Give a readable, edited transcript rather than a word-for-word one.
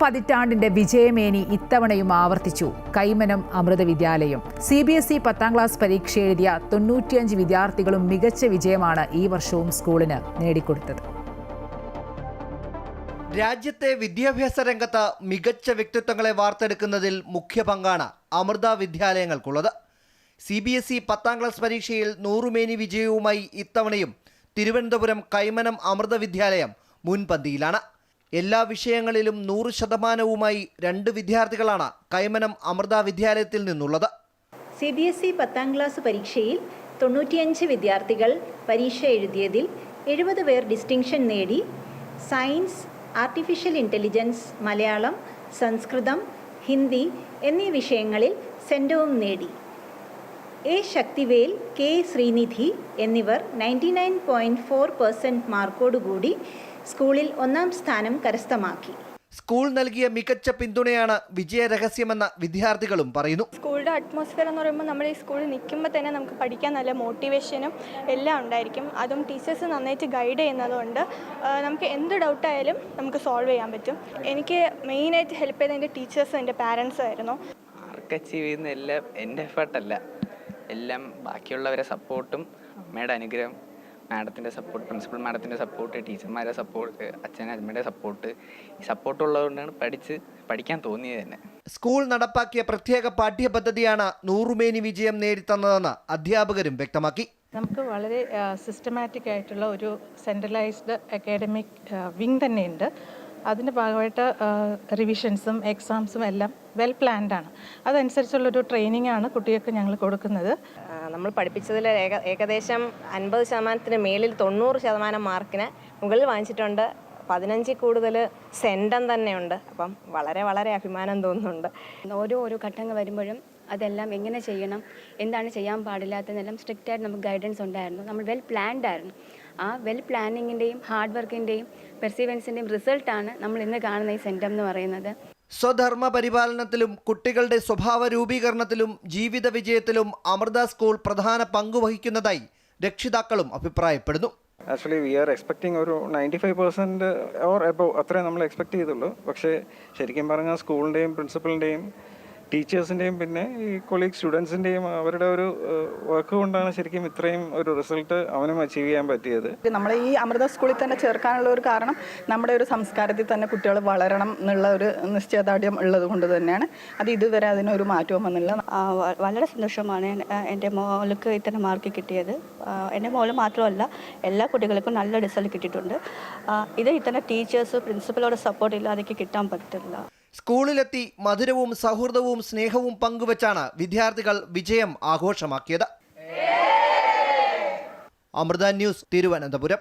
പതിറ്റാണ്ടിന്റെ വിജയമേനി ഇത്തവണയും ആവർത്തിച്ചു കൈമനം അമൃത വിദ്യാലയം. CBSE 10ാം ക്ലാസ് പരീക്ഷ എഴുതിയ 95 വിദ്യാർത്ഥികളും മികച്ച വിജയമാണ് ഈ വർഷവും സ്കൂളിന് നേടിക്കൊടുത്തത്. രാജ്യത്തെ വിദ്യാഭ്യാസ രംഗത്ത് മികച്ച വ്യക്തിത്വങ്ങളെ വാർത്തെടുക്കുന്നതിൽ മുഖ്യ പങ്കാണ് അമൃത വിദ്യാലയങ്ങൾക്കുള്ളത്. CBSE 10ാം ക്ലാസ് പരീക്ഷയിൽ 100 മേനി വിജയവുമായി ഇത്തവണയും തിരുവനന്തപുരം കൈമനം അമൃത വിദ്യാലയം മുൻപന്തിയിലാണ്. എല്ലാ വിഷയങ്ങളിലും 100%വുമായി 2 വിദ്യാർത്ഥികളാണ് കൈമനം അമൃത വിദ്യാലയത്തിൽ നിന്നുള്ളത്. CBSE 10ാം ക്ലാസ് പരീക്ഷയിൽ 95 വിദ്യാർത്ഥികൾ പരീക്ഷ എഴുതിയതിൽ 70 പേർ ഡിസ്റ്റിങ്ഷൻ നേടി. സയൻസ്, ആർട്ടിഫിഷ്യൽ ഇൻ്റലിജൻസ്, മലയാളം, സംസ്കൃതം, ഹിന്ദി എന്നീ വിഷയങ്ങളിൽ സെൻറ്റവും നേടി. A. ശക്തിവേൽ, K. ശ്രീനിധി എന്നിവർ 99.4% മാർക്കോടുകൂടി സ്കൂളിൽ 1ാം സ്ഥാനം കരസ്ഥമാക്കി. സ്കൂൾ നൽകിയ മികച്ച പിന്തുണയാണ് വിജയരഹസ്യമെന്ന് വിദ്യാർത്ഥികളും പറയുന്നു. സ്കൂളിൻ്റെ അറ്റ്മോസ്ഫിയർ എന്ന് പറയുമ്പോൾ നമ്മൾ ഈ സ്കൂളിൽ നിൽക്കുമ്പോൾ തന്നെ നമുക്ക് പഠിക്കാൻ നല്ല മോട്ടിവേഷനും എല്ലാം ഉണ്ടായിരിക്കും. അതും ടീച്ചേഴ്സ് നന്നായിട്ട് ഗൈഡ് ചെയ്യുന്നതുകൊണ്ട് നമുക്ക് എന്ത് ഡൗട്ടായാലും നമുക്ക് സോൾവ് ചെയ്യാൻ പറ്റും. എനിക്ക് മെയിനായിട്ട് ഹെൽപ്പ് ചെയ്ത എൻ്റെ ടീച്ചേഴ്സും എൻ്റെ പാരൻസും ആയിരുന്നു. മാർക്ക് അച്ചീവ് ചെയ്യുന്ന എല്ലാം എൻ്റെ എഫേർട്ടല്ല, എല്ലാം ബാക്കിയുള്ളവരെ സപ്പോർട്ടും അമ്മയുടെ അനുഗ്രഹം, മാഡത്തിൻ്റെ സപ്പോർട്ട്, പ്രിൻസിപ്പൽ മാഡത്തിൻ്റെ സപ്പോർട്ട്, ടീച്ചർമാരുടെ സപ്പോർട്ട്, അച്ഛനമ്മയുടെ സപ്പോർട്ട്, ഈ സപ്പോർട്ട് ഉള്ളതുകൊണ്ടാണ് പഠിക്കാൻ തോന്നിയത് തന്നെ. സ്കൂൾ നടപ്പാക്കിയ പ്രത്യേക പാഠ്യപദ്ധതിയാണ് 100 മേനി വിജയം നേടിത്തന്നതെന്ന് അധ്യാപകരും വ്യക്തമാക്കി. നമുക്ക് വളരെ സിസ്റ്റമാറ്റിക് ആയിട്ടുള്ള ഒരു സെൻട്രലൈസ്ഡ് അക്കാഡമിക് വിങ് തന്നെയുണ്ട്. അതിൻ്റെ ഭാഗമായിട്ട് റിവിഷൻസും എക്സാംസും എല്ലാം വെൽ പ്ലാൻഡ് ആണ്. അതനുസരിച്ചുള്ളൊരു ട്രെയിനിങ് ആണ് കുട്ടികൾക്ക് ഞങ്ങൾ കൊടുക്കുന്നത്. നമ്മൾ പഠിപ്പിച്ചതിൽ ഏകദേശം 50% മേലിൽ 90% മാർക്കിന് മുകളിൽ വാങ്ങിച്ചിട്ടുണ്ട്. 15 കൂടുതൽ സെൻറ്റം തന്നെയുണ്ട്. അപ്പം വളരെ വളരെ അഭിമാനം തോന്നുന്നുണ്ട്. ഓരോ ഘട്ടങ്ങൾ വരുമ്പോഴും അതെല്ലാം എങ്ങനെ ചെയ്യണം, എന്താണ് ചെയ്യാൻ പാടില്ലാത്തതെന്നെല്ലാം സ്ട്രിക്റ്റായിട്ട് നമുക്ക് ഗൈഡൻസ് ഉണ്ടായിരുന്നു. നമ്മൾ വെൽ പ്ലാൻഡ് ആയിരുന്നു. ആ വെൽ പ്ലാനിങ്ങിൻ്റെയും ഹാർഡ് വർക്കിൻ്റെയും പെർസീവൻസിൻ്റെയും റിസൾട്ടാണ് നമ്മൾ ഇന്ന് കാണുന്ന ഈ സെൻറ്റം എന്ന് പറയുന്നത്. സ്വധർമ്മ പരിപാലനത്തിലും കുട്ടികളുടെ സ്വഭാവ രൂപീകരണത്തിലും ജീവിത വിജയത്തിലും അമൃത സ്കൂൾ പ്രധാന പങ്കുവഹിക്കുന്നതായി രക്ഷിതാക്കളും അഭിപ്രായപ്പെടുന്നു. ആക്ച്വലി വി ആർ എക്സ്പെക്ടിങ് ഒരു 95% ഓർ എബവ് അത്രേ നമ്മൾ എക്സ്പെക്ട് ചെയ്തുള്ളൂ. പക്ഷേ ശരിക്കും പറഞ്ഞാൽ സ്കൂളിൻ്റെയും പ്രിൻസിപ്പലിൻ്റെയും ടീച്ചേഴ്സിൻ്റെയും പിന്നെ ഈ കൊളീഗ് സ്റ്റുഡൻസിൻ്റെയും അവരുടെ ഒരു വർക്ക് കൊണ്ടാണ് ശരിക്കും ഇത്രയും ഒരു റിസൾട്ട് അവനും അച്ചീവ് ചെയ്യാൻ പറ്റിയത്. നമ്മളെ ഈ അമൃത സ്കൂളിൽ തന്നെ ചേർക്കാനുള്ള ഒരു കാരണം നമ്മുടെ ഒരു സംസ്കാരത്തിൽ തന്നെ കുട്ടികൾ വളരണം എന്നുള്ള ഒരു നിശ്ചയദാർഢ്യം ഉള്ളത് കൊണ്ട് തന്നെയാണ്. അത് ഇതുവരെ അതിനൊരു മാറ്റവും വന്നില്ല. വളരെ സന്തോഷമാണ് എൻ്റെ മോൾക്ക് ഇത്തരം മാർക്ക് കിട്ടിയത്. എൻ്റെ മോൾ മാത്രമല്ല, എല്ലാ കുട്ടികൾക്കും നല്ല റിസൾട്ട് കിട്ടിയിട്ടുണ്ട്. ഇത് ഇത്തരം ടീച്ചേഴ്സ് പ്രിൻസിപ്പലോടെ സപ്പോർട്ട് ഇല്ലാതെ കിട്ടാൻ പറ്റില്ല. സ്കൂളിലെത്തി മധുരവും സൗഹൃദവും സ്നേഹവും പങ്കുവച്ചാണ് വിദ്യാർത്ഥികൾ വിജയം ആഘോഷമാക്കിയത്. അമൃത ന്യൂസ്, തിരുവനന്തപുരം.